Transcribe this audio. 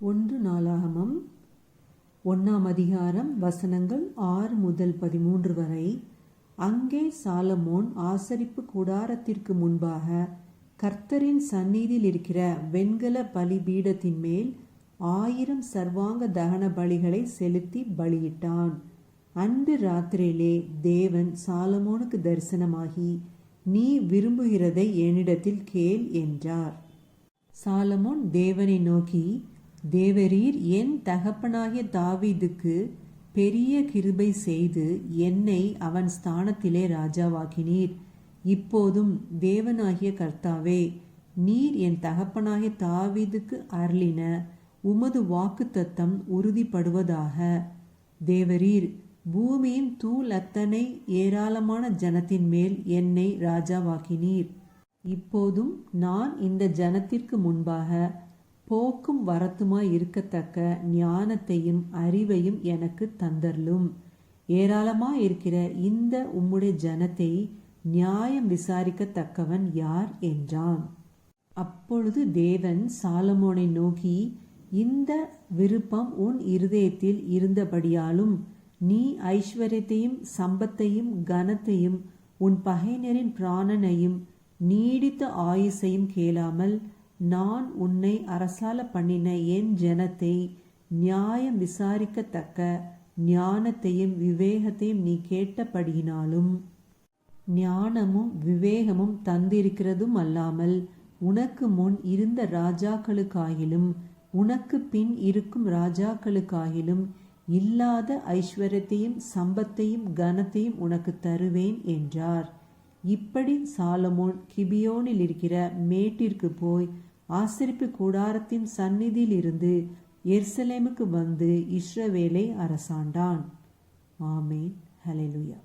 1 நாளாகமம் 1ஆம் அதிகாரம் வசனங்கள் 6 முதல் 13 வரை. அங்கே சாலமோன் ஆசரிப்பு கூடாரத்திற்கு முன்பாக கர்த்தரின் சந்நிதியில் இருக்கிற வெண்கல பலிபீடத்தின் மேல் 1000 சர்வாங்க தகன பலிகளை செலுத்தி பலியிட்டான். அன்று ராத்திரியிலே தேவன் சாலமோனுக்கு தரிசனமாகி, நீ விரும்புகிறதை என்னிடத்தில் கேள் என்றார். சாலமோன் தேவனை நோக்கி, தேவரீர் என் தகப்பனாகிய தாவீதுக்கு பெரிய கிருபை செய்து என்னை அவன் ஸ்தானத்திலே ராஜாவாக்கினீர். இப்போதும் தேவனாகிய கர்த்தாவே, நீர் என் தகப்பனாகிய தாவீதுக்கு அருளின உமது வாக்குத்தத்தம் உறுதிப்படுவதாக. தேவரீர் பூமியின் தூள் அத்தனை ஏராளமான ஜனத்தின் மேல் என்னை ராஜாவாக்கினீர். இப்போதும் நான் இந்த ஜனத்திற்கு முன்பாக போக்கும் வரத்துமாய் இருக்கத்தக்க ஞானத்தையும் அறிவையும் எனக்கு தந்தருளும். ஏராளமாயிருக்கிற இந்த உம்முடைய ஜனத்தை நியாயம் விசாரிக்கத்தக்கவன் யார் என்றான். அப்பொழுது தேவன் சாலமோனை நோக்கி, இந்த விருப்பம் உன் இருதயத்தில் இருந்தபடியாலும் நீ ஐஸ்வர்யத்தையும் சம்பத்தையும் கனத்தையும் உன் பகைஞரின் பிராணனையும் நீடித்த ஆயுசையும் கேளாமல் நான் உன்னை அரசால பண்ணின என் ஜனத்தை நியாயம் விசாரிக்கத்தக்க ஞானத்தையும் விவேகத்தையும் நீ கேட்டபடியினாலும், ஞானமும் விவேகமும் தந்திருக்கிறதும் அல்லாமல் உனக்கு முன் இருந்த ராஜாக்களுக்காகிலும் உனக்கு பின் இருக்கும் ராஜாக்களுக்காகிலும் இல்லாத ஐஸ்வர்யத்தையும் சம்பத்தையும் கனத்தையும் உனக்கு தருவேன் என்றார். இப்படி சாலமோன் கிபியோனில் இருக்கிற மேட்டிற்கு போய் ஆசரிப்பு கூடாரத்தின் சந்நிதியில் இருந்து எருசலேமுக்கு வந்து இஸ்ரவேலை அரசாண்டான். ஆமேன். ஹல்லேலூயா.